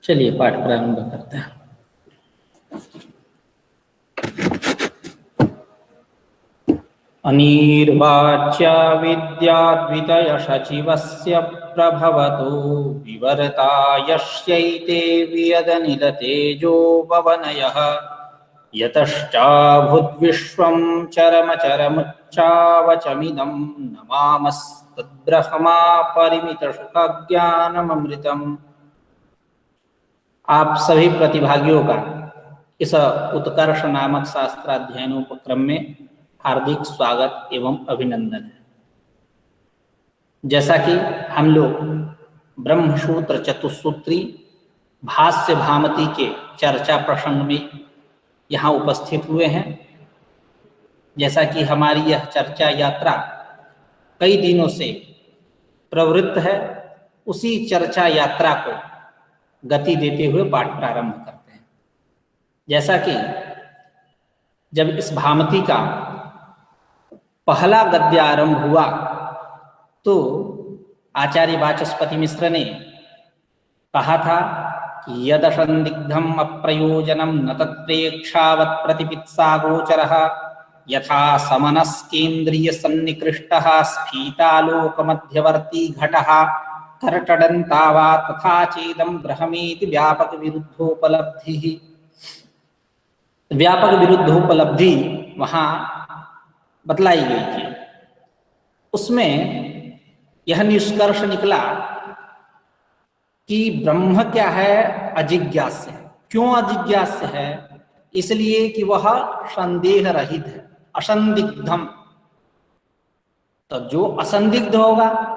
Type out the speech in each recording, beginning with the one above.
चलिए पाठ प्रारंभ करते हैं। अनिर्वाच्या विद्याद्वितयशचिवस्य प्रभवतो विवर्ता यस्यैते वियदनिलतेजो भवनयः यतश्चाभूद्विश्वं चरमचरमुच्चावचमिदं नमामस्तद्ब्रह्मा परिमितसुखज्ञानममृतम्। आप सभी प्रतिभागियों का इस उत्कर्ष नामक शास्त्राध्ययन उपक्रम में हार्दिक स्वागत एवं अभिनंदन है। जैसा कि हम लोग ब्रह्मसूत्र चतुस्सूत्री भाष्य भामती के चर्चा प्रसंग में यहाँ उपस्थित हुए हैं, जैसा कि हमारी यह चर्चा यात्रा कई दिनों से प्रवृत्त है, उसी चर्चा यात्रा को गति देते हुए पाठ प्रारंभ करते हैं। जैसा कि जब इस भामती का पहला गद्य आरंभ हुआ तो आचार्य वाचस्पति मिश्र ने कहा था कि यदसंदिग्धम अप्रयोजनम न तत्प्रेक्षावत् प्रतिपित्सा गोचरः यथा समनस्केन्द्रिय सन्निकृष्टः स्फीतालोक मध्यवर्ती घटः करटडन्तावा तथा चेदं ब्रह्मेति व्यापक विरुद्धोपलब्धि। व्यापक विरुद्धोपलब्धि वहां बतलाई गई थी। उसमें यह निष्कर्ष निकला कि ब्रह्म क्या है? अजिज्ञास्य है। क्यों अजिज्ञास्य है? इसलिए कि वह संदेह रहित है, असंदिग्धम। तो जो असंदिग्ध होगा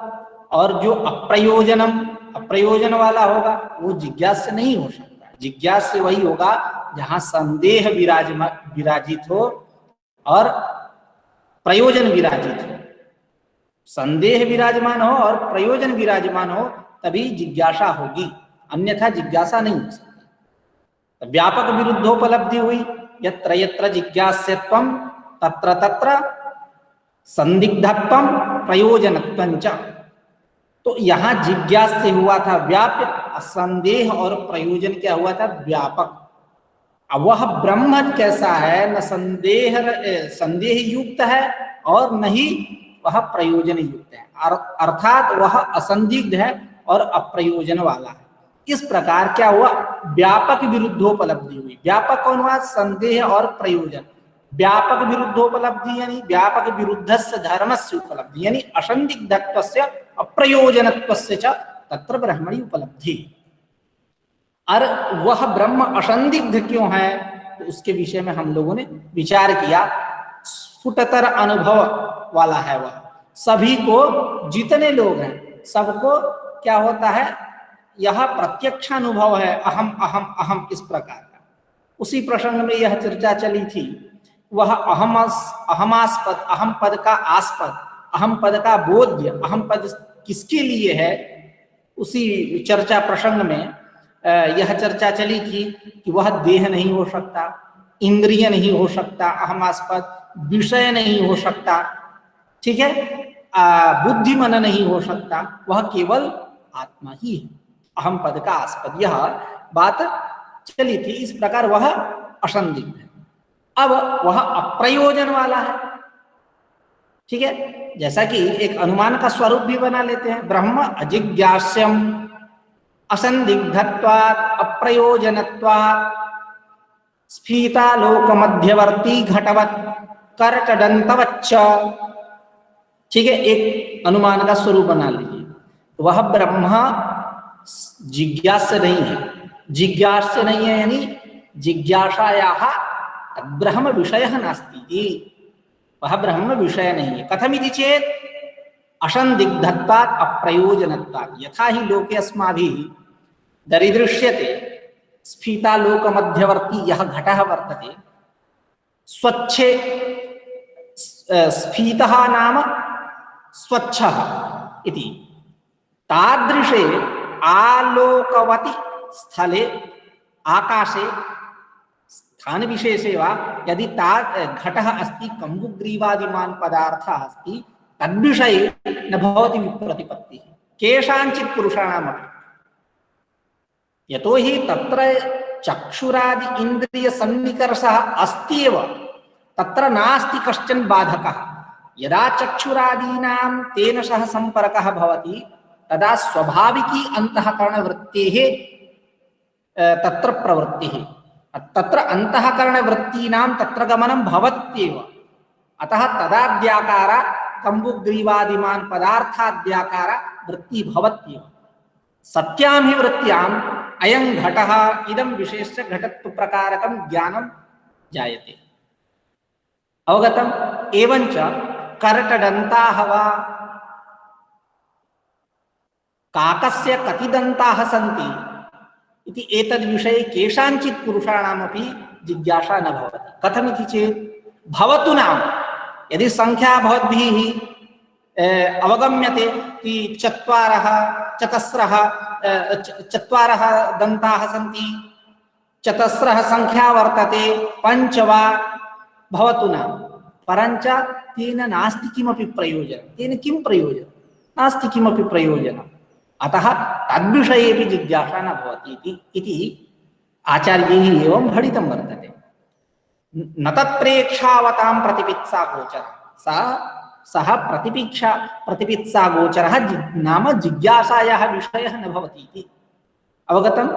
और जो अप्रयोजन वाला होगा वो जिज्ञास्य नहीं हो सकता। जिज्ञास्य वही होगा जहां संदेह विराजित हो और प्रयोजन विराजित हो। संदेह विराजमान हो और प्रयोजन विराजमान हो तभी जिज्ञासा होगी, अन्यथा जिज्ञासा नहीं हो सकती। व्यापक विरुद्धोपलब्धि हुई। यत्र यत्र जिज्ञास्यत्वं तत्र तत्र संदिग्धत्वं प्रयोजनत्वं च। तो यहाँ जिज्ञास्य हुआ था व्याप्य, संदेह और प्रयोजन क्या हुआ था? व्यापक। अब वह ब्रह्म कैसा है? न संदेह युक्त है और न ही वह प्रयोजन युक्त है, अर्थात वह असंदिग्ध है और अप्रयोजन वाला है। इस प्रकार क्या हुआ? व्यापक विरुद्धोपलब्धि हुई। व्यापक कौन हुआ? संदेह और प्रयोजन। व्यापक विरुद्धोपलब्धि यानी व्यापक विरुद्धस्य धर्मस्य उपलब्धि, यानी असंदिग्धत्वस्य अप्रयोजनत्वस्य च तत्र ब्रह्मणि उपलब्धि। और वह ब्रह्म असंदिग्ध क्यों है? तो उसके विषय में हम लोगों ने विचार किया। स्फुटतर अनुभव वाला है वह, सभी को, जितने लोग हैं सबको क्या होता है? यह प्रत्यक्ष अनुभव है, अहम अहम अहम, इस प्रकार का। उसी प्रसंग में यह चर्चा चली थी। वह अहमास्पद, अहम पद का आस्पद, अहम पद का बोध्य, अहम पद किसके लिए है? उसी चर्चा प्रसंग में यह चर्चा चली थी कि वह देह नहीं हो सकता, इंद्रिय नहीं हो सकता, अहमास्पद विषय नहीं हो सकता, ठीक है, बुद्धि मन नहीं हो सकता, वह केवल आत्मा ही है, अहम पद का आस्पद। यह बात चली थी। इस प्रकार वह असंदिग्ध है। अब वह अप्रयोजन वाला है, ठीक है। जैसा कि एक अनुमान का स्वरूप भी बना लेते हैं। ब्रह्म अजिज्ञास्यम असंदिग्धत्वात् अप्रयोजनत्वात् स्फीतालोक मध्यवर्ती घटवत् करटदन्तवच्च, ठीक है, एक अनुमान का स्वरूप बना लीजिए। वह ब्रह्म जिज्ञास्य नहीं है। जिज्ञास्य नहीं है यानी जिज्ञासायाः ब्रह्म विषयः नास्ति, वह ब्रह्म विषय नहीं है। कथमिति चेत् असंदिग्धत्वात् अप्रयोजनत्वात्। यथा ही लोके अस्माभिः दरीदृश्यते स्फीतालोक मध्यवर्ती यह घटः वर्तते, स्वच्छे स्फीतः नाम स्वच्छः इति, तादृशे आलोकवति स्थले आकाशे स्थान विशेषे वा यदि घटः अस्ति, कम्बुग्रीवादिमान् पदार्थः अस्ति, तद्विषये न भवति विप्रतिपत्तिः केषाञ्चित् पुरुषाणामपि। यतो हि तत्र चक्षुरादि इंद्रिय सन्निकर्षः अस्त्येव, तत्र नास्ति कश्चन बाधकः। यदा चक्षुरादीनां तेन सह संपर्कः भवति तदा स्वाभाविकी अंतःकरणवृत्तेः तत्र प्रवृत्तिः, तत्र अंतःकरणवृत्तीनां तत्र गमनं भवत्येव। अतः तदाद्याकार कम्बुग्रीवादिमान् पदार्थाद्याकार वृत्ति भवत्येव। सत्यां हि वृत्त्यां अयं घटः इदं विशेष्य घटत्व प्रकारकं ज्ञानं जायते। अवगतम्? एवंच करटदन्ताः वा काकस्य कति दन्ताः सन्ति इति एतद् विषये केषाञ्चित् पुरुषाणामपि जिज्ञासा न भवति। कथमिति चेत् भवतु नाम, यदि संख्या भवद्भिः अवगम्यते कि चत्वारः दन्ताः सन्ति, चतस्रः संख्या वर्तते, पञ्च वा भवतु नाम, परञ्च तेन नास्ति किमपि प्रयोजनं। तेन किं प्रयोजनं? नास्ति किमपि प्रयोजनम्। अतः तद्विषयेपि जिज्ञासा न भवति इति आचार्यैः एवं भणितं वर्तते। न तत्प्रेक्षावतां प्रतिपित्सा गोचरः, सः प्रतिपित्सा गोचरः नाम जिज्ञासायाः विषयः न भवति इति। अवगतम्?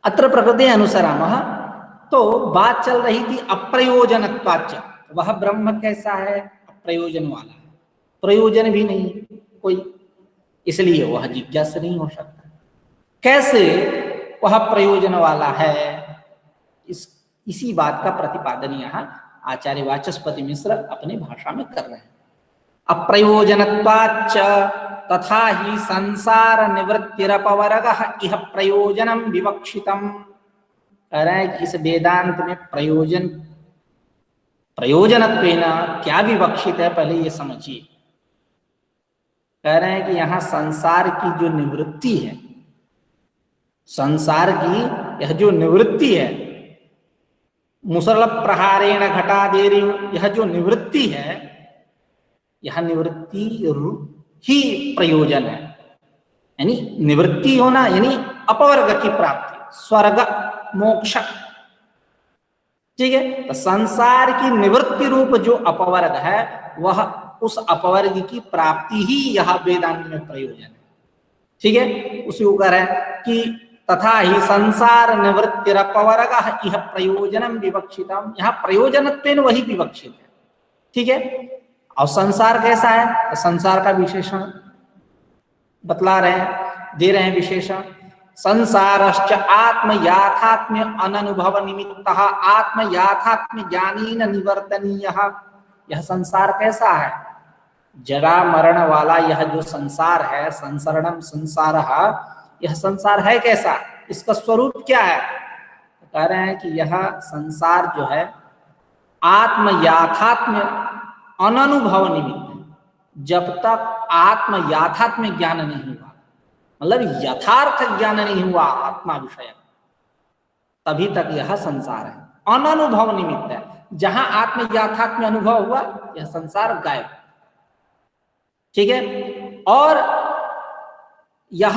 अत्र प्रकृते अनुसरामः तो बात चल रही थी अप्रयोजनत्वाच्च। वह ब्रह्म कैसा है? अप्रयोजन वाला है, प्रयोजन भी नहीं कोई, इसलिए वह जिज्ञासा नहीं हो सकता। कैसे वह प्रयोजन वाला है, इसी बात का प्रतिपादन यहाँ आचार्य वाचस्पति मिश्र अपनी भाषा में कर रहे हैं। अप्रयोजनत्वाच्च तथा ही संसार निवृत्तिरपवर्गः इह प्रयोजनम विवक्षितम्। कह रहे हैं कि इस वेदांत में प्रयोजनत्वेन क्या विवक्षित है, पहले ये समझिए। कह रहे हैं कि यहाँ संसार की जो निवृत्ति है, संसार की यह जो निवृत्ति है, मुसल प्रहारेण घटादेर, यह जो निवृत्ति है, यह निवृत्ति ही प्रयोजन है। यानी निवृत्ति होना यानी अपवर्ग की प्राप्ति, स्वर्ग मोक्ष। ठीक है, तो संसार की निवृत्ति रूप जो अपवर्ग है, वह उस अपवर्ग की प्राप्ति ही यह वेदांत में प्रयोजन है। ठीक है, उसी ऊपर है कि तथा ही संसार निवृत्तिरपवर्गः इह प्रयोजनम विवक्षितम। यहाँ प्रयोजनत्वेन वही विवक्षित है। ठीक है, और संसार कैसा है? तो संसार का विशेषण बतला रहे हैं, दे रहे हैं विशेषण। संसारश्च आत्म याथात्म्य अननुभव निमित्तः आत्म याथात्म्य ज्ञानेन निवर्तनीयः। यह संसार कैसा है? जरा मरण वाला यह जो संसार है, संसरणम संसारः, यह संसार है कैसा? इसका स्वरूप क्या है? तो कह रहे हैं कि यह संसार जो है आत्म याथात्म्य अननुभव निमित्त। जब तक आत्म याथात्म्य ज्ञान नहीं हुआ, मतलब यथार्थ ज्ञान नहीं हुआ आत्मा विषय, तभी तक यह संसार है, अननुभव निमित्त है। जहां आत्म याथात्म्य अनुभव हुआ, यह संसार गायब। ठीक है, और यह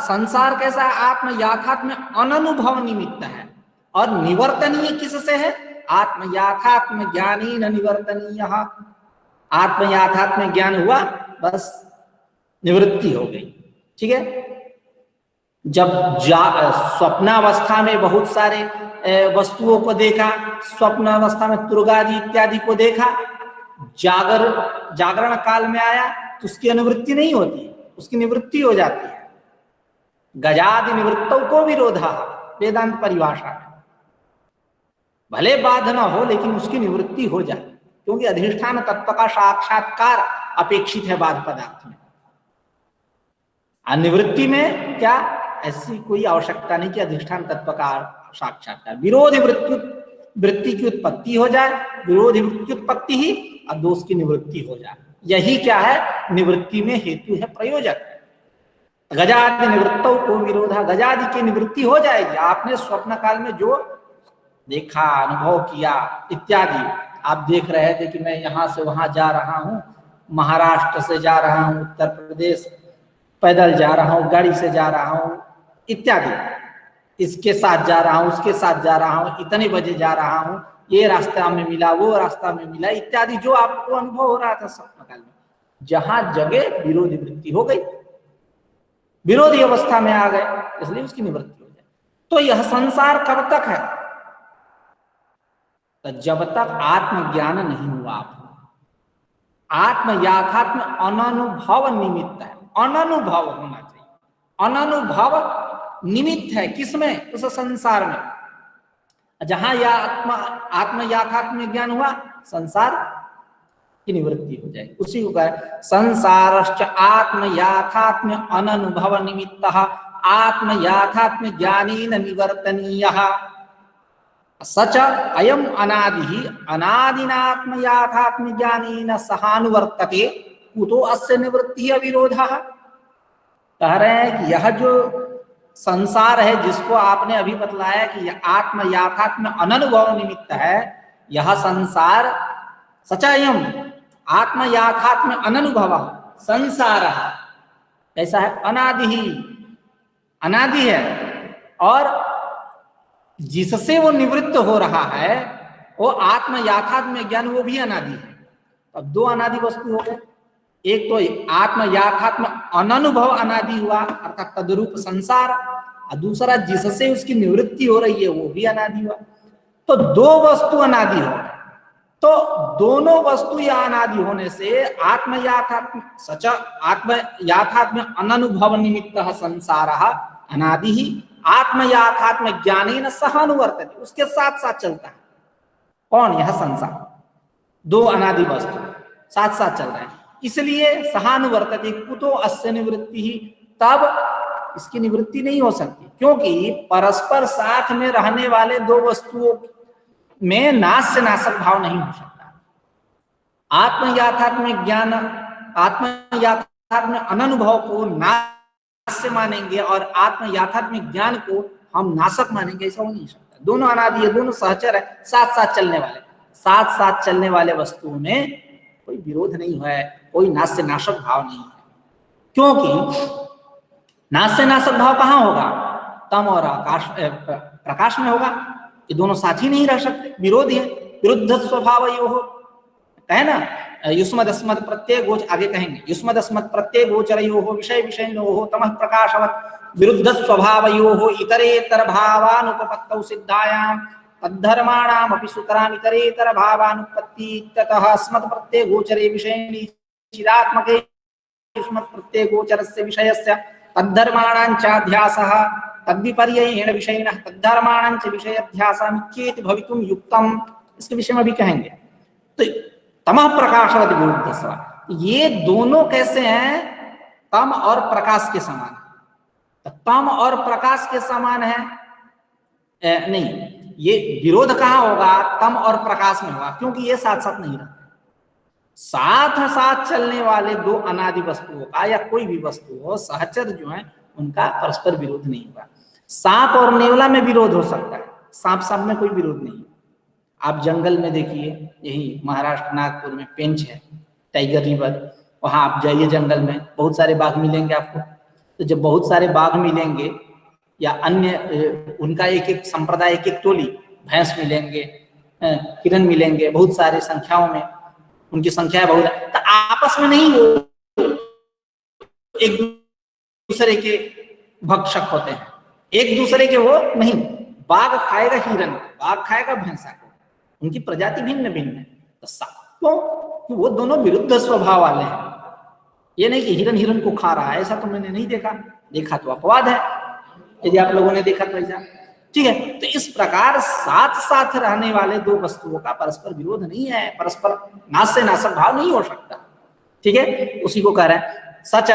संसार कैसा है? आत्म याथात्म्य अननुभव निमित्त है, और निवर्तनीय किससे है? आत्म याथात्म्य ज्ञानेन निवर्तनीय। आत्म याथात्म्य ज्ञान हुआ, बस निवृत्ति हो गई। ठीक है, जब स्वप्नावस्था में बहुत सारे वस्तुओं को देखा, स्वप्नावस्था में तुर्गादि इत्यादि को देखा, जागरण काल में आया तो उसकी अनुवृत्ति नहीं होती, उसकी निवृत्ति हो जाती है। गजादि निवृत्तों को विरोधा वेदांत परिभाषा है। भले बाध न हो, लेकिन उसकी निवृत्ति हो जाए, क्योंकि अधिष्ठान तत्व का साक्षात्कार अपेक्षित है बाध पदार्थ में। निवृत्ति में क्या ऐसी कोई आवश्यकता नहीं कि अधिष्ठान तत्व का साक्षात्कार। विरोधी वृत्ति की उत्पत्ति हो जाए, विरोधी वृत्ति उत्पत्ति ही और दोष की निवृत्ति हो जाए, यही क्या है? निवृत्ति में हेतु है, प्रयोजक। गजादि निवृत्तों को विरोधा, गजादि की निवृत्ति हो जाएगी। आपने स्वप्न काल में जो देखा, अनुभव किया इत्यादि, आप देख रहे थे कि मैं यहाँ से वहां जा रहा हूँ, महाराष्ट्र से जा रहा हूँ उत्तर प्रदेश, पैदल जा रहा हूँ, गाड़ी से जा रहा हूँ, इत्यादि। इसके साथ जा रहा हूं, उसके साथ जा रहा हूं, इतने बजे जा रहा हूं, ये रास्ता में मिला, वो रास्ता में मिला, इत्यादि जो आपको अनुभव हो रहा था स्वप्न काल में, जहां जगह विरोधी वृत्ति हो गई, विरोधी अवस्था में आ गए, इसलिए उसकी निवृत्ति हो जाए। तो यह संसार कब तक है? तो जब तक आत्मज्ञान नहीं हुआ आपको। आत्म याथात्म अननुभव निमित्त है, अननुभव होना चाहिए। अननुभव निमित्त है किसमें? उस संसार में। जहां या आत्म याथात्म ज्ञान हुआ, संसार की निवृत्ति हो जाएगी। उसी को कहा संसारश्च आत्म याथात्म्य अननुभव निमित्त आत्म याथात्म्य ज्ञानेन निवर्तनीयः सच अयम अनादि अनादिनात्म याथात्म्य ज्ञानेन सहानुवर्तते कुतो अस्य निवृत्ति अविरोधः। कह रहे हैं कि यह जो संसार है जिसको आपने अभी बतलाया कि यह आत्म याथात्म्य अननुभव निमित्त है, यह संसार सचायम आत्म याथात्म्य अननुभव संसार ऐसा है, अनादि ही अनादि है, और जिससे वो निवृत्त हो रहा है वो आत्म याथात्म्य ज्ञान, वो भी अनादि है। अब दो अनादि वस्तु हो गए, एक तो आत्म याथात्म्य अननुभव अनादि हुआ अर्थात तद्रूप संसार, और दूसरा जिससे उसकी निवृत्ति हो रही है वो भी अनादि हुआ। तो दो वस्तु अनादि हो, तो दोनों वस्तु या अनादि होने से आत्म याथात्म्य सच आत्म याथात्म्य अननुभव निमित्त संसार अनादि ही आत्म याथात्म्य ज्ञानेन सहानुवर्तते, उसके साथ साथ चलता है। कौन? यह संसार, दो अनादि वस्तु साथ साथ चल रहे हैं, इसलिए सहानुवर्तते कुतो अस्य निवृत्ति ही, तब इसकी निवृत्ति नहीं हो सकती, क्योंकि परस्पर साथ में रहने वाले दो वस्तुओं में नास्य नाशक भाव नहीं हो सकता। आत्म याथात्म्य ज्ञान, आत्म याथात्म्य अननुभव को नास्य मानेंगे और आत्म याथात्म्य ज्ञान को हम नाशक मानेंगे, ऐसा हो नहीं सकता। दोनों अनादि है, दोनों सहचर है, साथ साथ चलने वाले, साथ साथ चलने वाले वस्तुओं में कोई विरोध नहीं है, कोई नास्य नाशक भाव नहीं है। क्योंकि नास्य नाशक भाव कहां होगा? तम और आकाश प्रकाश में होगा। ये दोनों साथ ही नहीं रह सकते, विरोधी है, विरुद्ध स्वभाव यो हो, है ना। युष्मद अस्मद प्रत्यय गोच, आगे कहेंगे युष्मद अस्मद प्रत्यय गोचरयो हो विषय विषयिनो हो तमः प्रकाशवत् विरुद्ध स्वभावयो हो इतरेतर भावानुपपत्तौ सिद्धायां तद्धर्माणाम् अपि सुतराम् इतरेतर भावानुपत्ति ततः अस्मत् प्रत्यय गोचरे विषयिणी चिदात्मके युष्मत् प्रत्यय गोचरस्य विषयस्य तद्धर्माणाञ्चाध्यासः तद्विपर्ययेण विषयिणः तद्धर्माणाञ्च विषयाध्यासामित्येति भवितुं युक्तम्। इसके विषय में भी कहेंगे। तो तमः प्रकाशवत् विरुद्ध स्व, ये दोनों कैसे हैं? तम और प्रकाश के समान। तो तम और प्रकाश के समान है नहीं, ये विरोध कहाँ होगा? तम और प्रकाश में होगा, क्योंकि ये साथ साथ नहीं रहते। साथ साथ चलने वाले दो अनादि वस्तुओं का या कोई भी वस्तु हो, सहचर जो है उनका परस्पर विरोध नहीं होगा। सांप और नेवला में विरोध हो सकता है, सांप सांप में कोई विरोध नहीं। आप जंगल में देखिए, यही महाराष्ट्र नागपुर में पेंच है, टाइगर रिवर, वहां आप जाइए जंगल में, बहुत सारे बाघ मिलेंगे आपको। तो जब बहुत सारे बाघ मिलेंगे या अन्य उनका एक एक संप्रदाय, एक एक टोली, भैंस मिलेंगे, हिरन मिलेंगे, बहुत सारे संख्याओं में, उनकी संख्या बहुत है, तो आपस में नहीं वो एक दूसरे के भक्षक होते हैं, एक दूसरे के वो नहीं। बाघ खाएगा हिरन, बाघ खाएगा भैंसा को, उनकी प्रजाति भिन्न भिन्न है। तो कि वो दोनों विरुद्ध स्वभाव वाले हैं। ये नहीं कि हिरन हिरन को खा रहा है, ऐसा तो मैंने नहीं देखा, देखा तो अपवाद है, यदि आप लोगों ने देखा तो ऐसा, ठीक है। तो इस प्रकार साथ साथ रहने वाले दो वस्तुओं का परस्पर विरोध नहीं है, परस्पर नास्य नाशक भाव नहीं हो सकता, ठीक है। उसी को कह रहे हैं सच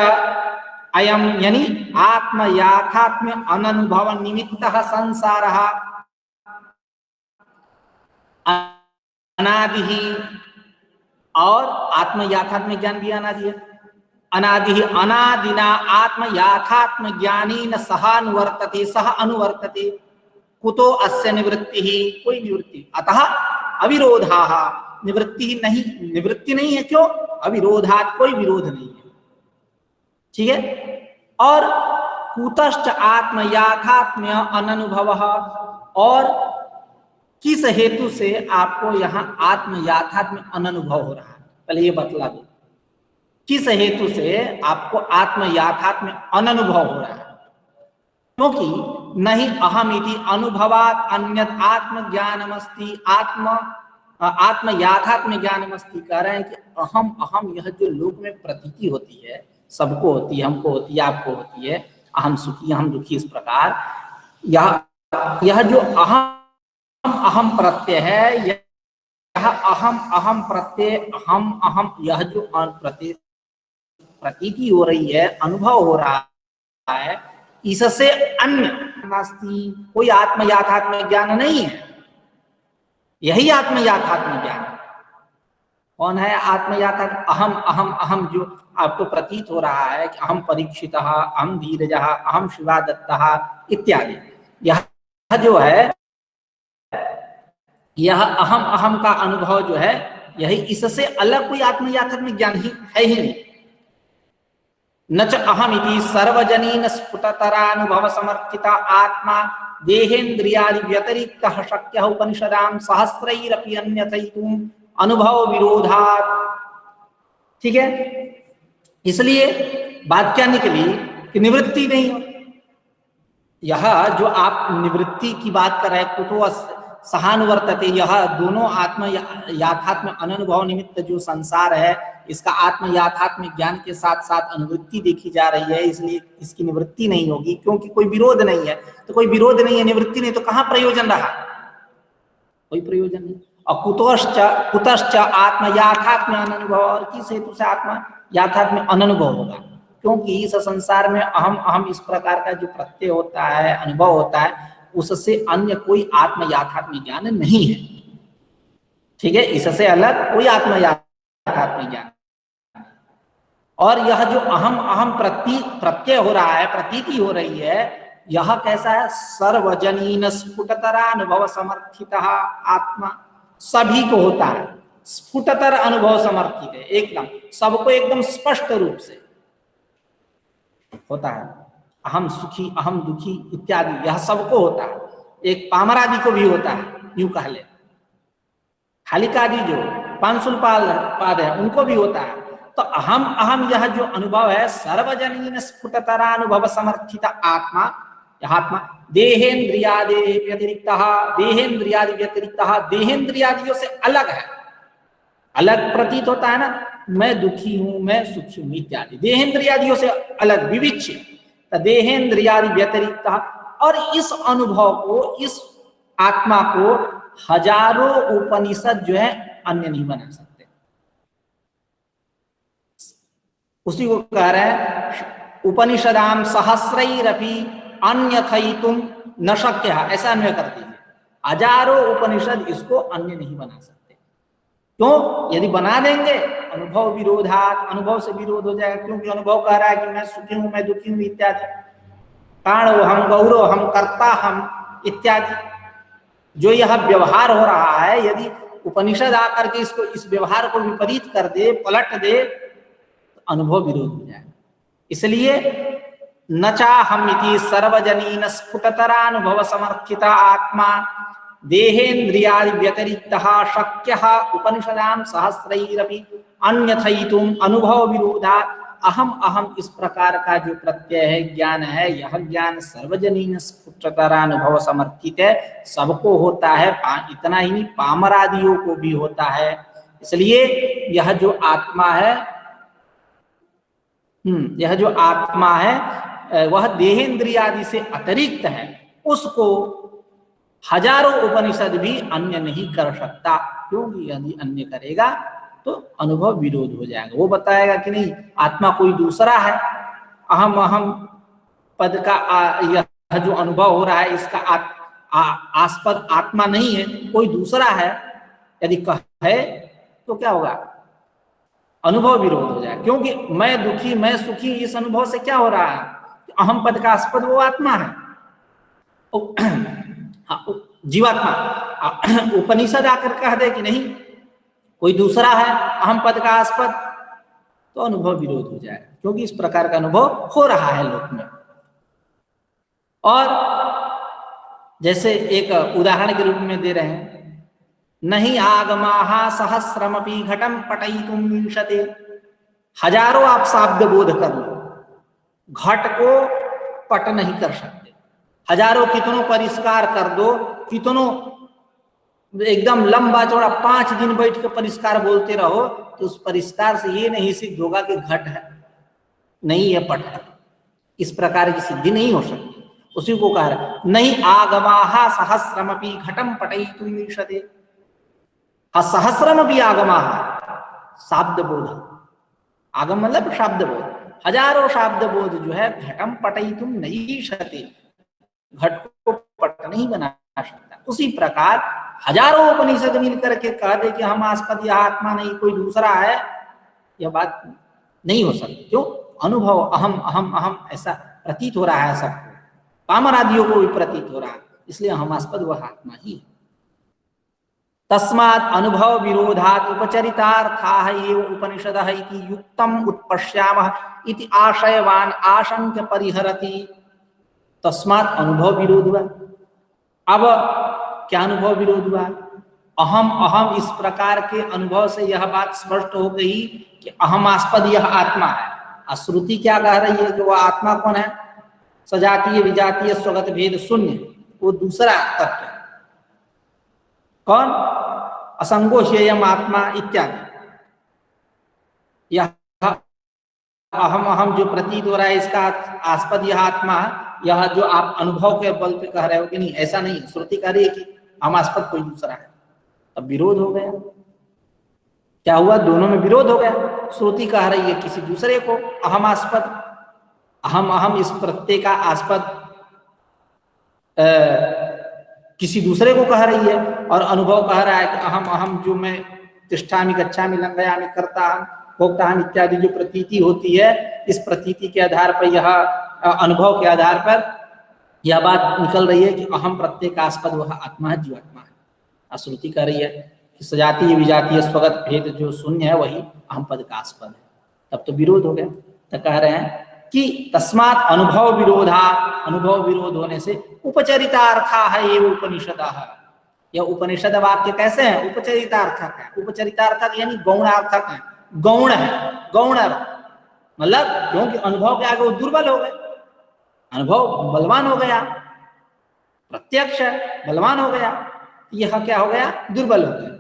अयम, यानी आत्म याथात्म्य अननुभव निमित्तः संसारः अनादि ही, और आत्म याथात्म्य ज्ञान भी अनादि है। अनादि ही अनादिना आत्म याथात्म्य ज्ञानेन सहानुवर्तते, सह अनुवर्तते कुतो अस्य निवृत्ति ही, कोई निवृत्ति, अतः अविरोधाः, निवृत्ति ही नहीं, निवृत्ति नहीं है, क्यों? अविरोधात्, कोई विरोध नहीं है, ठीक है। और कुतश्च आत्म याथात्म्य अननुभवः, और किस हेतु से आपको यहाँ आत्म याथात्म्य अननुभव हो रहा है, पहले ये बतला दो, किस हेतु से आपको आत्म याथात्म्य अननुभव हो रहा है। क्योंकि नहीं अहम इति अनुभवात अन्यत आत्मज्ञानमस्ति, आत्म याथात्म्य ज्ञानमस्ति। कह रहे हैं कि अहम अहम यह जो लोक में प्रतीति होती है, सबको होती है, हमको होती है, आपको होती है, अहम सुखी अहम दुखी, इस प्रकार यह जो अहम अहम प्रत्यय है, यह अहम अहम प्रत्यय अहम अहम, यह जो प्रतीति हो रही है, अनुभव हो रहा है, इससे अन्य नास्ति, कोई आत्म याथात्म्य ज्ञान नहीं है। यही आत्म याथात्म्य ज्ञान है। कौन है आत्म याथात्म्य? अहम अहम अहम, जो आपको प्रतीत हो रहा है कि अहम परीक्षितः, अहम धीरजः, अहम शिवादत्तः इत्यादि, यह जो है, यह अहम अहम का अनुभव जो है, यही, इससे अलग कोई आत्म याथात्म्य ज्ञान ही है ही नहीं। न च अहमिति सर्वजनीन स्फुटतरानुभव समर्थिता आत्मा देहेन्द्रियादि व्यतिरिक्तः शक्यः उपनिषदां सहस्रैरपि अन्यथैतुम् अनुभव विरोधात्। ठीक है, इसलिए बात क्या निकली कि निवृत्ति नहीं हो। यह जो आप निवृत्ति की बात कर रहे हैं, कुतो सहानुवर्तते, यह दोनों आत्म याथात्म्य अनुभव निमित्त जो संसार है, इसका आत्म याथात्म्य ज्ञान के साथ साथ अनुवृत्ति देखी जा रही है, इसलिए इसकी निवृत्ति नहीं होगी, क्योंकि कोई विरोध नहीं है। तो कोई विरोध नहीं है, निवृत्ति नहीं, तो कहां प्रयोजन रहा? कोई प्रयोजन नहीं। और कुतश्च आत्म याथात्म्य अनुभव, और किस हेतु से आत्मा याथात्म्य अनुभव होगा? क्योंकि इस संसार में अहम अहम इस प्रकार का जो प्रत्यय होता है, अनुभव होता है, उससे अन्य कोई आत्म याथात्म्य ज्ञान नहीं है। ठीक है, इससे अलग कोई आत्म याथात्म्य ज्ञान। और यह जो अहम अहम प्रत्यय हो रहा है, प्रतीति हो रही है, यह कैसा है? सर्वजनीन स्फुटतर अनुभव समर्थितः आत्मा, सभी को होता है, स्फुटतर अनुभव समर्थित है, एकदम सबको एकदम स्पष्ट रूप से होता है। अहम सुखी अहम दुखी इत्यादि, यह सबको होता है। एक पामरादि को भी होता है, यूं कह ले, हालिकादि जो पांशुल पाद है, उनको भी होता है। तो अहम अहम यह जो अनुभव है, सर्वजनीन स्फुटतरानुभव समर्थित आत्मा, यह आत्मा देहेन्द्रियादि व्यतिरिक्तः, देहेन्द्रियादि व्यतिरिक्तः, देहेन्द्रियादियों से अलग है, अलग प्रतीत होता है ना, मैं दुखी हूं, मैं सुखी हूं इत्यादि, देहेन्द्रियादियों से अलग, विविच्य, देहेन्द्रियादि व्यतिरिक्त। और इस अनुभव को, इस आत्मा को हजारों उपनिषद जो है अन्य नहीं बना सकते। उसी को कह रहे हैं उपनिषदाम सहस्रैरपि अन्यथैतुम न शक्य, ऐसा अन्वय कर दीजिए। हजारों उपनिषद इसको अन्य नहीं बना सकते। क्यों? यदि बना देंगे अनुभव विरोधात, अनुभव से विरोध हो जाएगा, क्योंकि अनुभव कह रहा है कि मैं सुखी हूं, मैं दुखी हूं इत्यादि, कारणो हम गौरव हम कर्ता हम इत्यादि, जो यह व्यवहार हो रहा है, यदि उपनिषद आकर के इसको, इस व्यवहार को विपरीत कर दे, पलट दे, तो अनुभव विरोध हो जाएगा। इसलिए न चाहमिति सर्वजनीन स्फुटतरानुभव समर्थिता आत्मा देहेन्द्रियादि व्यतिरिक्तः शक्यः उपनिषदां सहस्रैरपि अन्यथैतुम् अनुभव विरोधात्। अहम अहम इस प्रकार का जो प्रत्यय है, ज्ञान है, यह ज्ञान सर्वजनीन स्फुटतरानुभव समर्थित है, सबको होता है। इतना ही नहीं, पामरादियों को भी होता है। इसलिए यह जो आत्मा है, यह जो आत्मा है, वह देहेन्द्रियादि से अतिरिक्त है, उसको हजारों उपनिषद भी अन्य नहीं कर सकता, क्योंकि यदि अन्य करेगा तो अनुभव विरोध हो जाएगा। वो बताएगा कि नहीं, आत्मा कोई दूसरा है, अहम अहम पद का यह जो अनुभव हो रहा है, इसका आस्पद आत्मा नहीं है, कोई दूसरा है। यदि कहे तो क्या होगा? अनुभव विरोध हो जाए, क्योंकि मैं दुखी मैं सुखी, इस अनुभव से क्या हो रहा है? अहम पद का आस्पद वो आत्मा है, जीवात्मा। उपनिषद आकर कह दे कि नहीं, कोई दूसरा है अहम पद का आस्पद, तो अनुभव विरोध हो जाएगा, क्योंकि इस प्रकार का अनुभव हो रहा है लोक में। और जैसे एक उदाहरण के रूप में दे रहे हैं, नहीं आगमाहा सहस्रमपि घटम पटयितुम विंशते, हजारों आप शाब्द बोध कर लो, घट को पट नहीं कर सकते। हजारों कितनों परिष्कार कर दो, कितनों एकदम लंबा चौड़ा 5 दिन बैठ के परिष्कार बोलते रहो, तो उस परिष्कार से ये नहीं सिद्ध होगा कि घट है, नहीं है पट है। इस प्रकार की सिद्धि नहीं हो सकती। उसी को कह रहे नहीं आगमाहा सहस्रमपि घटम पटयितुम विंशते, सहस्रमपि आगमाहा, शाब्द बोध, आगम मतलब शब्द बोध, हजारों शाब्द बोध जो है घटम पटयितुम नहीं शते, घट को पट नहीं बना सकता। उसी प्रकार हजारों उपनिषद मिलकर के कह दे कि हम आस्पद यह आत्मा नहीं कोई दूसरा है, यह बात नहीं हो सकती। क्यों? अनुभव अहम अहम अहम ऐसा प्रतीत हो रहा है सबको, पामर आदियों को भी प्रतीत हो रहा है, इसलिए हम आस्पद वह आत्मा ही है। तस्मात् अनुभव विरोधात् उपचरितार्थाः एव उपनिषदः इति युक्तम् उत्पश्यामः इति आशयवान आशंक्य परिहरति। तस्मात् अनुभव विरोध हुआ। अब क्या अनुभव विरोध हुआ? अहम अहम इस प्रकार के अनुभव से यह बात स्पष्ट हो गई कि अहमास्पद यह आत्मा है। श्रुति क्या कह रही है कि वह आत्मा कौन है? सजातीय विजातीय स्वगत भेद शून्य, वो दूसरा तत्व है। कौन? असंगोष्ययम आत्मा इत्यादि। यह अहम अहम जो प्रतीत हो रहा है इसका आस्पद यह आत्मा, यह जो आप अनुभव के बल पे कह रहे हो कि नहीं, ऐसा नहीं। श्रुति कह रही है कि हम आस्पद कोई दूसरा है। अब विरोध हो गया। क्या हुआ? दोनों में विरोध हो गया। श्रुति कह रही है किसी दूसरे को अहम आस्पद, अहम अहम इस प्रत्यय का आस्पद किसी दूसरे को कह रही है, और अनुभव कह रहा है कि अहम अहम जो मैं तिष्ठामि गच्छामि लंघयामि करता हूं भोक्ता हूं इत्यादि जो प्रतीति होती है, इस प्रतीति के आधार पर, यह अनुभव के आधार पर यह बात निकल रही है कि अहम प्रत्यय का आस्पद वह आत्मा है, जीवात्मा है। श्रुति कह रही है कि सजातीय विजातीय स्वगत भेद जो शून्य है वही अहम पद का आस्पद है। तब तो विरोध हो गया। तो कह रहे हैं कि तस्मात् अनुभव विरोधा, अनुभव विरोध होने से उपचरितार्था है ये उपनिषदः। यह उपनिषद वाक्य कैसे हैं? उपचरितार्थक है। उपचरितार्थक यानी गौणार्थक है, गौण है, गौण मतलब क्योंकि अनुभव के आगे वो दुर्बल हो गए, अनुभव बलवान हो गया, प्रत्यक्ष बलवान हो गया, यह क्या हो गया? दुर्बल हो गया।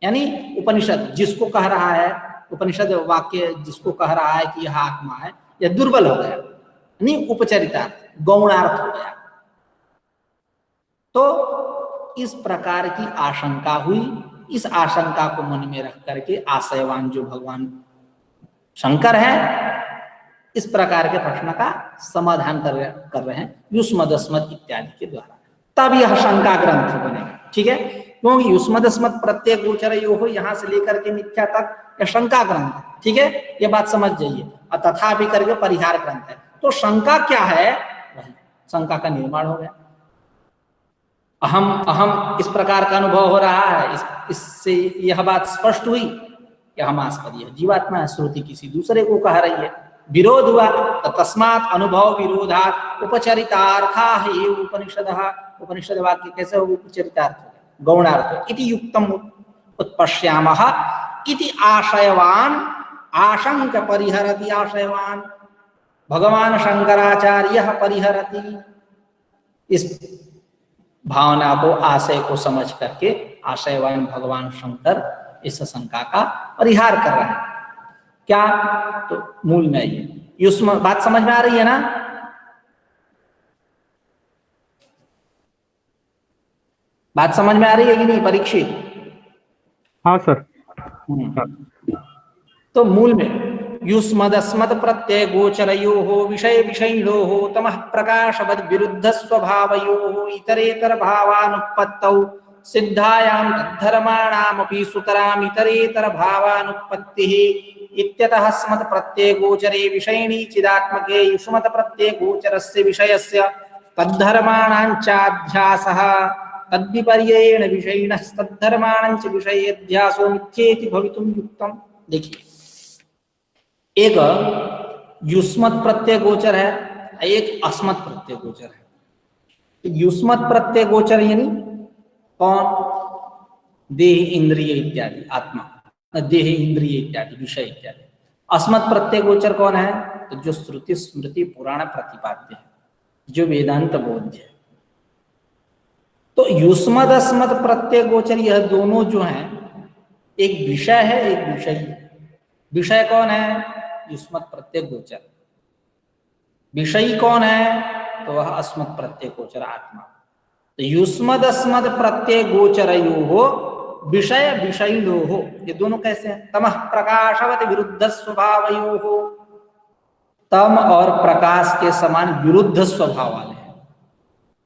यानी उपनिषद जिसको कह रहा है, उपनिषद वाक्य जिसको कह रहा है कि यह आत्मा है, यह दुर्बल हो गया, यानी उपचरितार्थ गौणार्थ हो गया। तो इस प्रकार की आशंका हुई। इस आशंका को मन में रख करके आशयवान जो भगवान शंकर है, इस प्रकार के प्रश्न का समाधान कर रहे हैं युष्मदस्मद इत्यादि के द्वारा। तब यह शंका ग्रंथ बनेगा। ठीक है? क्योंकि युष्मदस्मद प्रत्येक गोचर यो यहाँ से लेकर के मिथ्या तक यह शंका ग्रंथ है। ठीक है? ये बात समझ जाइए। और तथा भी करके परिहार ग्रंथ है। तो शंका क्या है? वही शंका का निर्माण हो गया। अहम अहम इस प्रकार का अनुभव हो रहा है, इससे यह बात स्पष्ट हुई कि हम आस्पद यह जीवात्मा है, श्रुति किसी दूसरे को कह रही है। विरोध हुआ तो तस्मात् अनुभव विरोधात् उपचरितार्था है उपनिषदः। उपनिषद वाक्य कैसे हो? उपचरितार्थ, गौणार्थ। इति युक्तम उत्पश्यामः इति आशयवान आशंक परिहरति। आशयवान भगवान शंकराचार्य परिहरति। इस भावना को, आशय को समझ करके आशयवान भगवान शंकर इस शंका का परिहार कर रहे हैं। क्या? तो मूल में ये युष्म बात समझ में आ रही है ना? बात समझ में आ रही है कि नहीं परीक्षित? हाँ सर। तो मूल में युष्मदस्मद प्रत्यय गोचरयोः विषय विषयिणोः तमः प्रकाशवद विरुद्ध स्वभावयोः इतरेतर भावानुपत्तौ सिद्धायां तद्धर्माणामपि सुतराम इतरेतर भावानुपत्तिः इत्यतः स्मत् प्रत्यय गोचरे विषयिणी चिदात्मके युष्मत् प्रत्यय गोचरस्य विषयस्य तद्धर्माणांचाध्यासः तद्विपर्ययेण विषयिणः तद्धर्माणांच विषयेध्यासो मिथ्येति भवितुं युक्तम्। देखिए, एक युष्मत् प्रत्यय गोचर है, एक अस्मत् प्रत्यय गोचर है। युष्मत प्रत्यय गोचर यानी कौन? देह, इंद्रिय इत्यादि, आत्मा, देह, इंद्रिय इत्यादि, विषय इत्यादि। अस्मत् प्रत्यय गोचर कौन है? तो जो श्रुति स्मृति पुराण प्रतिपाद्य है, जो वेदांत बोध्य है। तो युष्मद अस्मद प्रत्यय गोचर यह दोनों जो हैं, एक विषय है, एक विषय है। विषय कौन है? युष्मद प्रत्यय गोचर। विषयी कौन है? तो वह अस्मत् प्रत्यय गोचर आत्मा। तो युष्मद अस्मद प्रत्यय गोचरयोः विषय विषयिणोः, ये दोनों कैसे हैं? तमः प्रकाशवत विरुद्ध स्वभावयोः, तम और प्रकाश के समान विरुद्ध स्वभाव वाले हैं।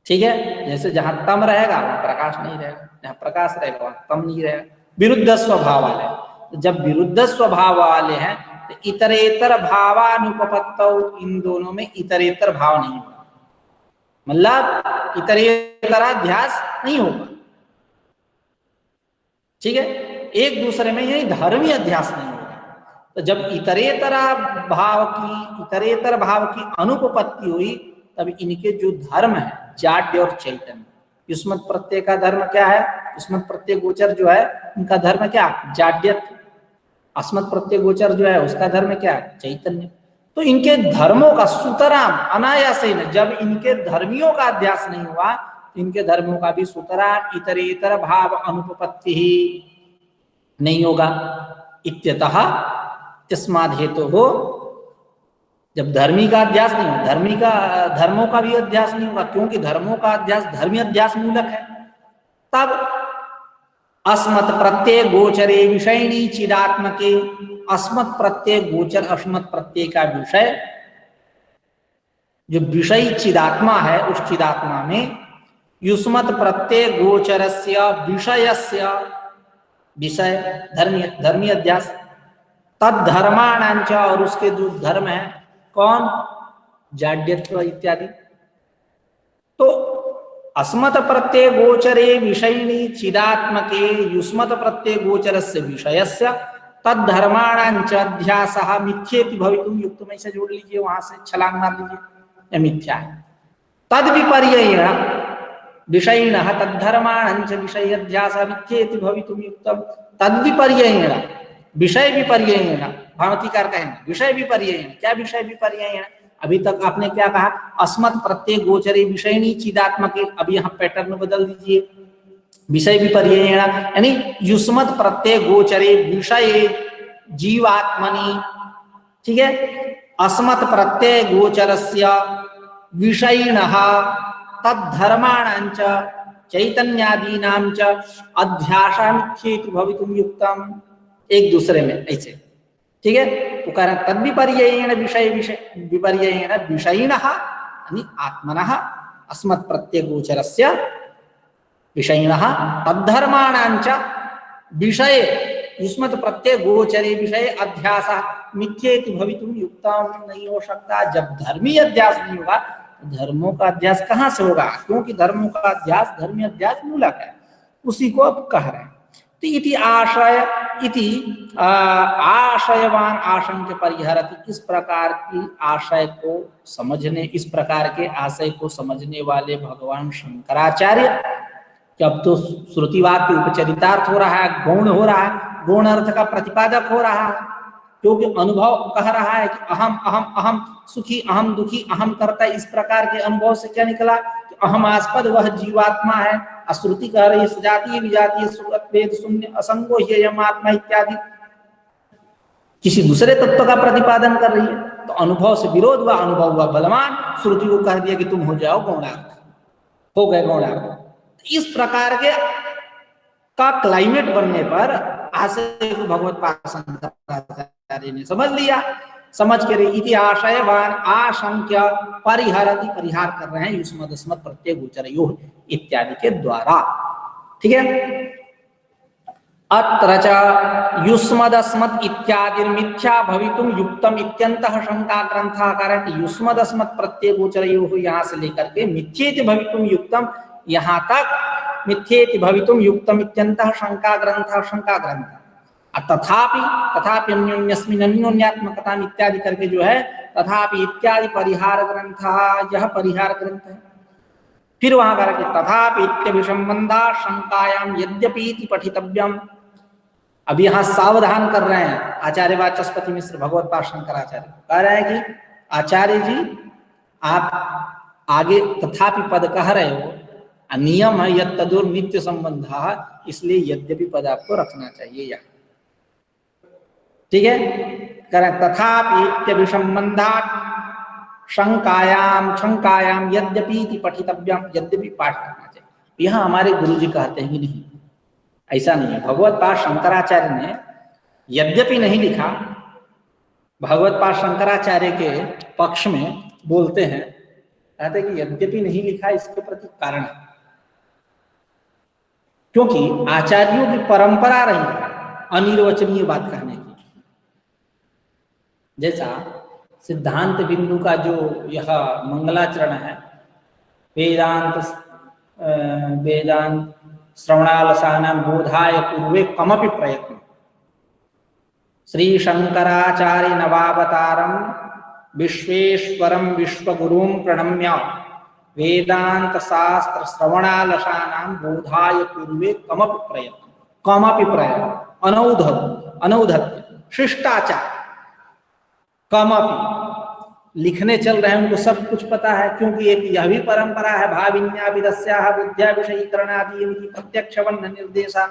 ठीक है, जैसे जहां तम रहेगा वहां प्रकाश नहीं रहेगा, जहां प्रकाश रहेगा वहां तम नहीं रहेगा, विरुद्ध स्वभाव वाले। तो जब विरुद्ध स्वभाव वाले हैं तो इतरेतर भावानुपपत्तौ, इन दोनों में इतरेतर भाव नहीं होगा, मतलब इतरेतराध्यास नहीं होगा। ठीक है, एक दूसरे में यही धर्मी अध्यास नहीं होगा। तो जब इतरेतर भाव की अनुपपत्ति हुई, तब इनके जो धर्म है जाड्य और चैतन्य, युष्मत् प्रत्यय का धर्म क्या है? युष्मत् प्रत्यय गोचर जो है उनका धर्म क्या? जाड्यत्व। अस्मत् प्रत्यय गोचर जो है उसका धर्म क्या? चैतन्य। तो इनके धर्मों का सुतराम अनायास ही, जब इनके धर्मियों का अध्यास नहीं हुआ, इनके धर्मों का भी सुतराम इतरेतर भाव अनुपपत्ति ही नहीं होगा। इत्यतः तस्माद् हेतु हो, जब धर्मी का अध्यास नहीं हो, धर्मों का भी अध्यास नहीं होगा, क्योंकि धर्मों का अध्यास धर्मी अध्यास मूलक है। तब अस्मत् प्रत्यय गोचरे विषयिणी चिदात्मके, अस्मत् प्रत्यय गोचर अस्मत् प्रत्यय का विषय, जो विषयी चिदात्मा है, उस चिदात्मा में युष्मत् प्रत्यय गोचरस्य विषयस्य, विषय धर्मी अध्यास, तद धर्माणांच, और उसके जो धर्म है कौन? जाड्यत्व इत्यादि। तो अस्मत् प्रत्यय गोचरे विषयिणी चिदात्मके युष्मत् प्रत्यय गोचरस्य विषयस्य तद धर्माणांच अध्यासः मिथ्येति भवितुम युक्तम, ऐसे जोड़ लीजिए, वहां से छलांग मार लीजिए, यह मिथ्या है। तद विपर्ययेण विषयिणः तद्धर्माणांच विषयाध्यासः मिथ्येति भवितुम युक्तम। तद विपर्ययेण, विषय विपर्ययेण, भामतीकार कहेंगे विषय विपर्ययेण। क्या विषय विपर्ययेण? अभी तक आपने क्या कहा? अस्मत् प्रत्यय गोचरे विषयिणी चिदात्मके, अभी यहाँ पैटर्न बदल दीजिए, विषय विपर्ययेण यानी युष्मत् प्रत्यय गोचरे विषय जीवात्मनि। ठीक है, अस्मत् प्रत्यय गोचरस्य विषयिणः तद्धर्माणांच चैतन्यादीनांच अध्यासः मिथ्येति भवितुम युक्तम, एक दूसरे में ऐसे। ठीक है, तो कह रहे तद विपर्ययेण विषय विपर्ययेण विषयिणः यानी आत्मनः अस्मत् प्रत्यय गोचरस्य विषयिणः तद्धर्माणांच विषय युष्मत् प्रत्यय गोचरे विषय अध्यासः मिथ्येति भवितुम युक्तम, नहीं हो सकता। जब धर्मी अध्यास नहीं होगा, धर्मों का अध्यास कहां से होगा? क्योंकि धर्मों का अध्यास धर्मी अध्यास मूलक है, उसी को अब कह रहे हैं। तो इति आशय इति आशयवान आशंक्य परिहरति, इस प्रकार की आशय को समझने, इस प्रकार के आशय को समझने वाले भगवान शंकराचार्य, कि अब तो श्रुतिवाक्य उपचरितार्थ हो रहा है, गौण हो रहा है, गौण अर्थ का प्रतिपादक हो रहा है, क्योंकि अनुभव कह रहा है कि अहम अहम अहम सुखी, अहम दुखी, अहम करता है। इस प्रकार के अनुभव से क्या निकला कि अहम आस्पद वह जीवात्मा है। श्रुति कह रही है सजातीय विजातीय वेद शून्य असंगो ह्ययम् आत्मा इत्यादि, किसी दूसरे तत्व का प्रतिपादन कर रही है। तो अनुभव से विरोध हुआ, अनुभव हुआ बलवान, श्रुति को कह दिया कि तुम हो जाओ गौणार्थ, हो गए गौणार्थ। इस प्रकार के का क्लाइमेट बनने पर आशय को भगवत शंकराचार्य ने समझ लिया, समझ के इति आशयवान आशंक्य परिहरति, परिहार कर रहे हैं युष्मद् अस्मत् प्रत्यय गोचरयोः इत्यादि के द्वारा। ठीक है, अत्र च युष्मद् अस्मत् इत्यादि मिथ्या भवितुम युक्तम इत्यन्तः शंका ग्रंथः कारण कि युष्मद् अस्मत् प्रत्यय गोचरयोः यहाँ से लेकर के मिथ्येति भवितुम युक्तम, यहाँ तक मिथ्येति भवितुम युक्तम इत्यन्तः शंका ग्रंथः, शंका ग्रंथ। तथापि अन्योन्यस्मिन् अन्योन्यात्मकता इत्यादि करके जो है तथापि इत्यादि परिहार ग्रंथ, यह परिहार ग्रंथ है। फिर वहां कहा कि तथापि इत्यभिसंबंधा शंकायाम यद्यपि पठितव्यम। अब यहाँ सावधान कर रहे हैं आचार्य वाचस्पति मिश्र भगवत्पाद शंकराचार्य, कह रहे हैं कि आचार्य जी आप आगे तथापि पद कह रहे हो, नियम है यद तदुर नित्य संबंध, इसलिए यद्यपि पद आपको रखना चाहिए यहाँ। ठीक है, करें तथापि इत्यभिसंबंधा शंकायाम यद्यपि पठितव्यम, यद्यपि पाठ करना चाहिए। यहाँ हमारे गुरु जी कहते हैं कि नहीं, ऐसा नहीं है। भगवत्पाद शंकराचार्य ने यद्यपि नहीं लिखा, भगवत्पाद शंकराचार्य के पक्ष में बोलते हैं, कहते हैं कि यद्यपि नहीं लिखा इसके प्रति कारण है, क्योंकि आचार्यों की परंपरा रही है अनिर्वचनीय बात कहने की। जैसा सिद्धांत बिंदु का जो यह मंगलाचरण है, वेदांत श्रवणालसानां बोधाय पूर्वे कमपि प्रयत्न, श्री शंकराचार्य नवावतारम विश्वेश्वरम विश्वगुरुं प्रणम्य वेदांत शास्त्र श्रवणालसानां बोधाय पूर्वे कमपि प्रयत्न अनौधत्य शिष्टाचार, कमपि लिखने चल रहे हैं, उनको सब कुछ पता है, क्योंकि एक यह भी परंपरा है भाविन्याभिदस्याः बुद्ध्या विषयीकरणादि प्रत्यक्षवन्न निर्देशा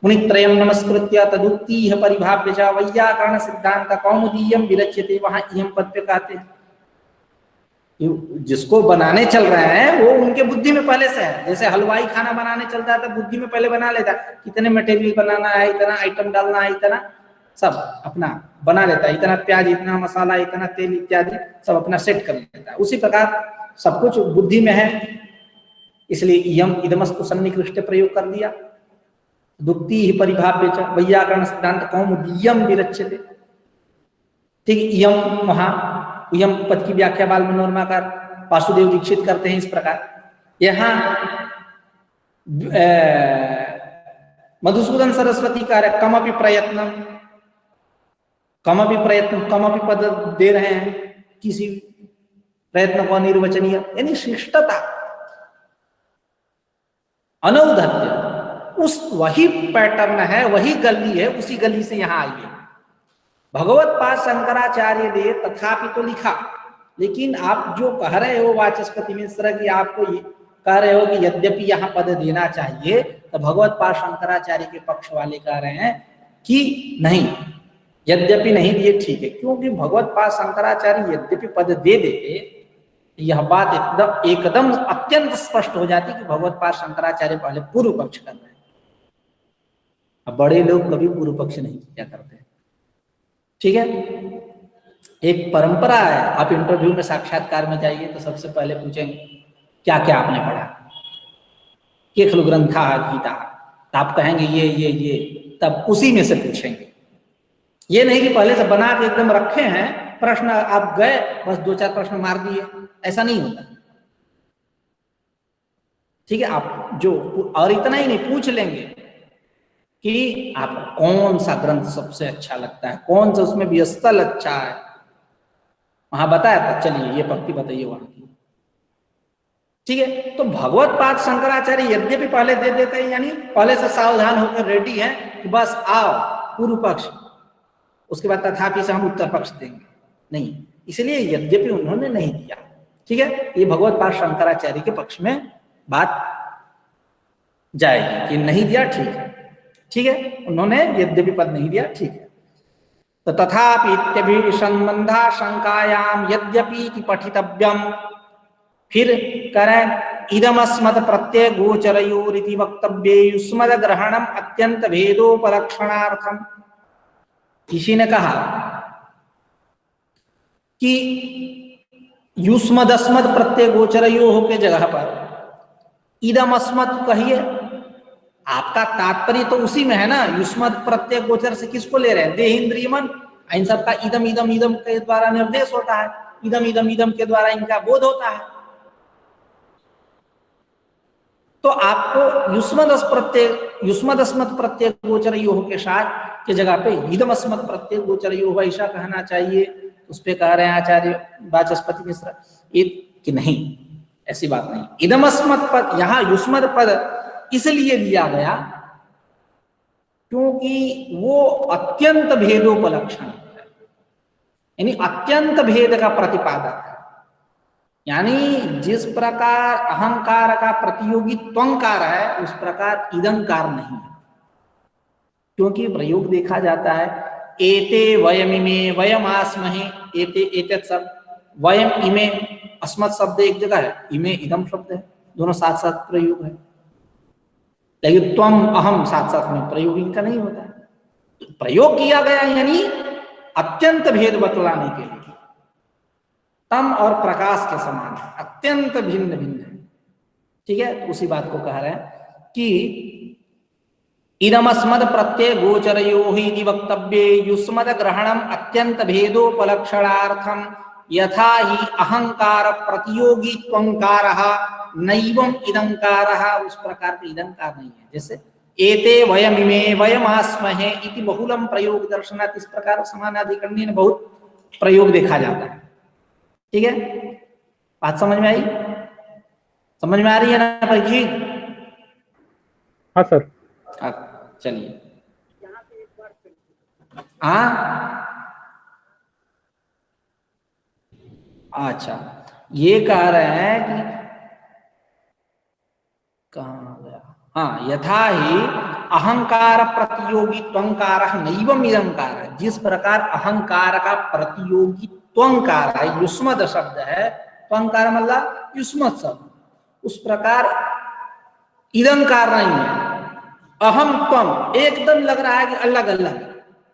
मुनित्रयं नमस्कृत्य तदुक्तिः परिभाव्य च वैयाकरण सिद्धांत कौमुदीयं विरच्यते। वहां इयं पद पे कहते हैं, जिसको बनाने चल रहे हैं वो उनके बुद्धि में पहले से है। जैसे हलवाई खाना बनाने चलता है तो बुद्धि में पहले बना लेता है, कितने मटेरियल बनाना है, इतना आइटम डालना है, इतना सब अपना बना लेता है, इतना प्याज, इतना मसाला, इतना तेल इत्यादि सब अपना सेट कर लेता है। उसी प्रकार सब कुछ बुद्धि में है, इसलिए इयम इदमस्तु सन्निकृष्ट प्रयोग कर दिया। दुक्ति ही परिभाव्य च वैयाकरण सिद्धांत कौमुदीयं विरच्यते। ठीक, इयम वहां इयम पद की व्याख्या बाल मनोरमाकार वासुदेव दीक्षित करते हैं इस प्रकार। यहाँ मधुसूदन सरस्वती कार्य कमपि प्रयत्न, कमपि पद दे रहे हैं, किसी प्रयत्न को निर्वचनीय, यानी शिष्टता, अनौधत्य, उस वही पैटर्न है, वही गली है, उसी गली से यहां आई है। भगवत्पाद शंकराचार्य ने तथापि तो लिखा, लेकिन आप जो कह रहे हो वाचस्पति मिश्र की, आपको ये कह रहे हो कि यद्यपि यहाँ पद देना चाहिए, तो भगवत्पाद शंकराचार्य के पक्ष वाले कह रहे हैं कि नहीं, यद्यपि नहीं दिए ठीक है, क्योंकि भगवत्पाद शंकराचार्य यद्यपि पद दे देते, यह बात एकदम अत्यंत स्पष्ट हो जाती कि भगवत्पाद शंकराचार्य पहले पूर्व पक्ष कर रहे हैं। अब बड़े लोग कभी पूर्व पक्ष नहीं किया करते, ठीक है। एक परंपरा है, आप इंटरव्यू में साक्षात्कार में जाइए तो सबसे पहले पूछेंगे क्या क्या आपने पढ़ा, के खलु ग्रंथा गीता, तो आप कहेंगे ये, तब उसी में से पूछेंगे। ये नहीं कि पहले से बना के एकदम रखे हैं प्रश्न, आप गए बस 2-4 प्रश्न मार दिए, ऐसा नहीं होता, ठीक है। आप जो, और इतना ही नहीं, पूछ लेंगे कि आपको कौन सा ग्रंथ सबसे अच्छा लगता है, कौन सा उसमें व्यस्तल अच्छा है, वहां बताया था, चलिए ये पंक्ति बताइए वहां की, ठीक है। तो भगवत्पाद शंकराचार्य यद्यपि पहले दे देते हैं, यानी पहले से सावधान होकर रेडी है कि बस आओ पूर्व पक्ष, उसके बाद तथापि से हम उत्तर पक्ष देंगे, नहीं, इसलिए यद्यपि उन्होंने नहीं दिया, ठीक है। ये भगवत्पाद शंकराचार्य के पक्ष में बात जाएगी कि नहीं दिया, ठीक है, ठीक है, उन्होंने यद्यपि पद नहीं दिया, ठीक है। तो तथापि इत्यभिसंबंधा शंकायाम यद्यपि पठितव्यम, फिर करें इदमस्मत् प्रत्यय गोचरयोरिति वक्तव्ये युष्मद ग्रहणम अत्यंत भेदोपलक्षणार्थम। किसी ने कहा कि युष्मद अस्मद प्रत्यय गोचरयो के जगह पर इदम अस्मद कहिए, आपका तात्पर्य तो उसी में है ना, युष्मद प्रत्यय गोचर से किसको ले रहे हैं, देह इंद्रिय मन, इन सबका इदम इदम इदम के द्वारा निर्देश होता है, इदम इदम इदम के द्वारा इनका बोध होता है। तो आपको युष्मद अस्मद प्रत्यय गोचरयो के साथ के जगह पे इदम अस्मद प्रत्यय गोचरयो ऐसा कहना चाहिए। उस पे कह रहे हैं आचार्य वाचस्पति मिश्र कि नहीं, ऐसी बात नहीं। इदमस्मत् पद, यहाँ युष्मद पद इसलिए लिया गया क्योंकि वो अत्यंत भेदोपलक्षण है, यानी अत्यंत भेद का प्रतिपादक है। यानी जिस प्रकार अहंकार का प्रतियोगी त्वंकार है उस प्रकार इदंकार नहीं है, क्योंकि प्रयोग देखा जाता है एते वयमिमे वयमास्महे, एते एतत् सब, वयम इमे, अस्मत् शब्द एक जगह है, इमे इदम शब्द है, दोनों साथ साथ प्रयोग है। लेकिन त्वम अहम साथ साथ में प्रयोग इनका नहीं होता है। तो प्रयोग किया गया यानी अत्यंत भेद बतलाने के लिए, तम और प्रकाश के समान है, अत्यंत भिन्न भिन्न है। ठीक है, तो उसी बात को कह रहे हैं कि इदमस्मद प्रत्यय गोचरयोहि इति वक्तव्ये युष्मद ग्रहणम अत्यंत भेदोपलक्षणार्थम यथा ही अहंकार प्रतियोगी त्वंकारः नैवम इदंकारः, उस प्रकार का इदंकार नहीं है। जैसे एते वयमिमे वयमास्महे इति बहुलम प्रयोग दर्शनात्, इस प्रकार समानाधिकरण्य में बहुत प्रयोग देखा जाता है। ठीक है, बात समझ में आई? समझ में आ रही है ना परीक्षित? हाँ सर। चलिए, हाँ अच्छा, ये कह रहे हैं कि कहाँ गया, हाँ, यथा ही अहंकार प्रतियोगी त्वंकार नैवम इदंकार, जिस प्रकार अहंकार का प्रतियोगी त्वंकार है, युष्मद शब्द है, त्वंकार मतलब युष्मद शब्द, उस प्रकार इदंकार नहीं है। अहम त्वम एकदम लग रहा है कि अलग अलग,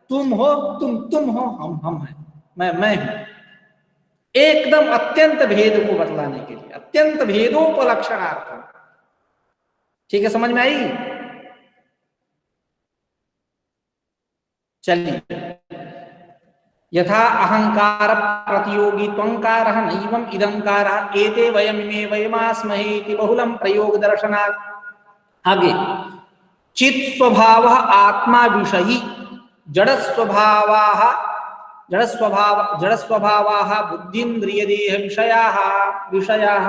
तुम हो तुम हो, हम हैं, मैं हूं, एकदम अत्यंत भेद को बतलाने के लिए, अत्यंत भेदोपलक्षणार्थम। ठीक है, समझ में आई? चलिए, यथा अहंकार प्रतियोगी त्वंकारः नैवम इदंकारः एते वयमिमे वयमास्महे इति बहुलम प्रयोग दर्शनात्। आगे, चित स्वभाव आत्मा विषयी जड़ स्वभावाः जड़ स्वभावाः बुद्धिन्द्रिय देह विषयाः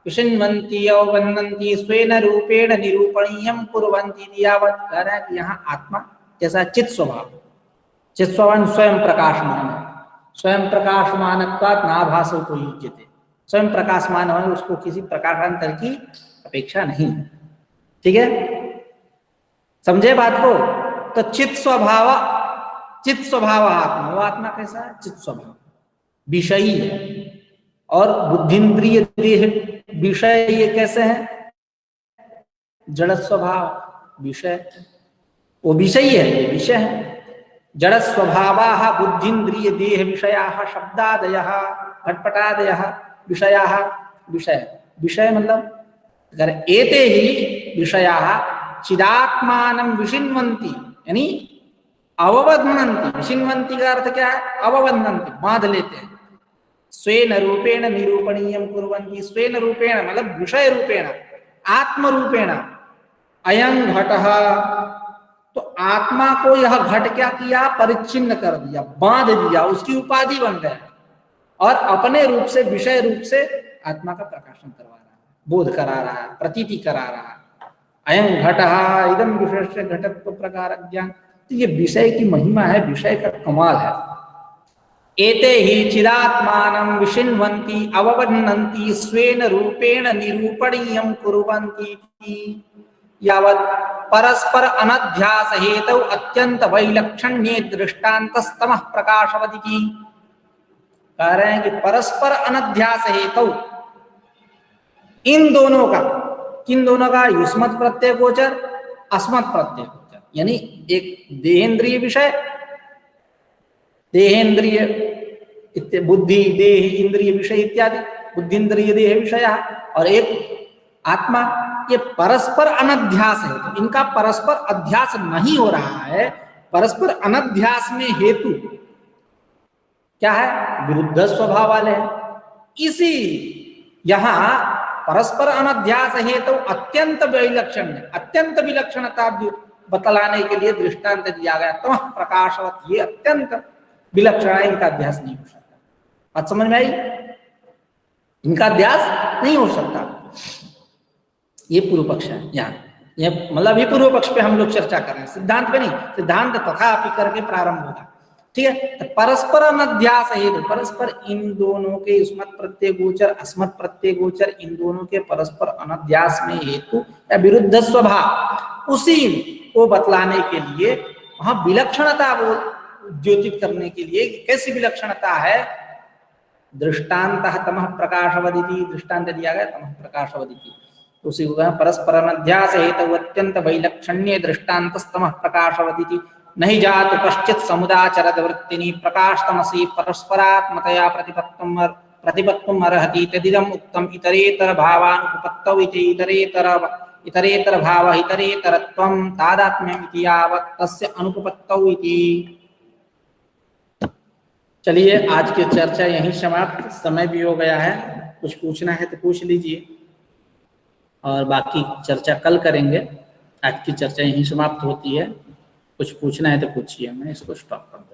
विषण्वन्ति अवबन्धन्ति स्वेन रूपेण निरूपणीयं कुर्वन्ति। यावत् कह रहा है कि यहाँ आत्मा जैसा चित स्वभाव, चित स्वभाव स्वयं प्रकाशमान है, स्वयं प्रकाशमानत्वात् नाभासो तो युज्यते, स्वयं प्रकाशमान है, उसको किसी प्रकाशांतर की अपेक्षा नहीं। ठीक है, समझे बात को? तो चित स्वभाव आत्मा, वो आत्मा कैसा है? चित स्वभाव, विषयी है, और बुद्धिन्द्रिय देह विषय, ये कैसे है? जड़ स्वभाव विषय, वो विषयी है, ये विषय है। जड़ स्वभावाः बुद्धिन्द्रिय देह विषयाः शब्दादयः घटपटादयः विषयाः, विषय मतलब अगर एते ही विषयाः चिदात्मानं विषिन्वन्ति, यानी अवबध्नन्ति, विषिन्वन्ति का अर्थ क्या है? अवबध्नन्ति, बांध लेते हैं। स्वेन रूपेण निरूपणीयं कुर्वन्ति, स्वेन रूपेण मतलब विषय रूपेण, आत्म रूपेण, अयं घटः, तो आत्मा को यह घट क्या किया? परिच्छिन्न कर दिया, बांध दिया, उसकी उपाधि बन गया, और अपने रूप से, विषय रूप से आत्मा का प्रकाशन करवा रहा है, बोध करा रहा है, प्रतीति करा रहा है। अयं घटः इदं विशेष घटत्व प्रकार ज्ञान, तो ये विषय की महिमा है, विषय का कमाल है। एते ही चिदात्मानं विषिन्वन्ति अवबध्नन्ति स्वेन रूपेण निरूपणीयं कुर्वन्ति। यावत् परस्पर अनध्यास हेतु अत्यंत वैलक्षण्ये दृष्टान्तस्तमः प्रकाशवदिति। कह रहे हैं कि परस्पर अनध्यास हेतु इन दोनों का, किन दोनों का? युष्मत् प्रत्यय गोचर, अस्मत् प्रत्यय गोचर, यानी एक देहेंद्रिय विषय, देहेंद्रिय बुद्धि देह इंद्रिय विषय इत्यादि, बुद्धिन्द्रिय देह विषय, और एक आत्मा, ये परस्पर अनध्यास है। तो इनका परस्पर अध्यास नहीं हो रहा है, परस्पर अनध्यास में हेतु क्या है? विरुद्ध स्वभाव वाले हैं। इसी यहां परस्पर अनध्यास हेतु अत्यंत विलक्षण, अत्यंत विलक्षणता बतलाने के लिए दृष्टांत दिया गया, तमः प्रकाशवत, ये अत्यंत विलक्षण है, इनका अध्यास नहीं हो सकता। बात समझ में आई? इनका अध्यास नहीं हो सकता। ये पूर्व पक्ष है यहाँ, ये मतलब ये पूर्व पक्ष पे हम लोग चर्चा कर रहे हैं, सिद्धांत पे नहीं। सिद्धांत तथापि करके प्रारंभ होगा, ठीक है। तो परस्पर अनध्यास हेतु, परस्पर इन दोनों के युष्मत् प्रत्यय गोचर अस्मत् प्रत्यय गोचर, इन दोनों के परस्पर अनध्यास में हेतु या विरुद्ध स्वभाव, उसी को बतलाने के लिए वहां विलक्षणता वो द्योतित करने के लिए, कैसी विलक्षणता है, दृष्टांत तमः प्रकाशवदिति, दृष्टांत दिया गया तमः प्रकाशवदिति, उसी को कहा परस्पर अनध्यास हेतु अत्यंत वैलक्षण्य दृष्टान्तस्तमः प्रकाशवदिति, नहीं जातु कश्चित् समुदाचरद वृत्तिनि प्रकाशतमसि परस्परात्मतया प्रतिपत्तुम् अर्हति तदिदम् उक्तम् इतरेतर भावानुपपत्तौ इति, इतरेतर भावः इतरेतरत्वं तादात्म्यम् इति यावत् तस्य अनुपपत्तौ इति। चलिए आज की चर्चा यहीं समाप्त, समय भी हो गया है, कुछ पूछना है तो पूछ लीजिए और बाकी चर्चा कल करेंगे। आज की चर्चा यहीं समाप्त होती है, कुछ पूछना है तो पूछिए, मैं इसको स्टॉप करूँ।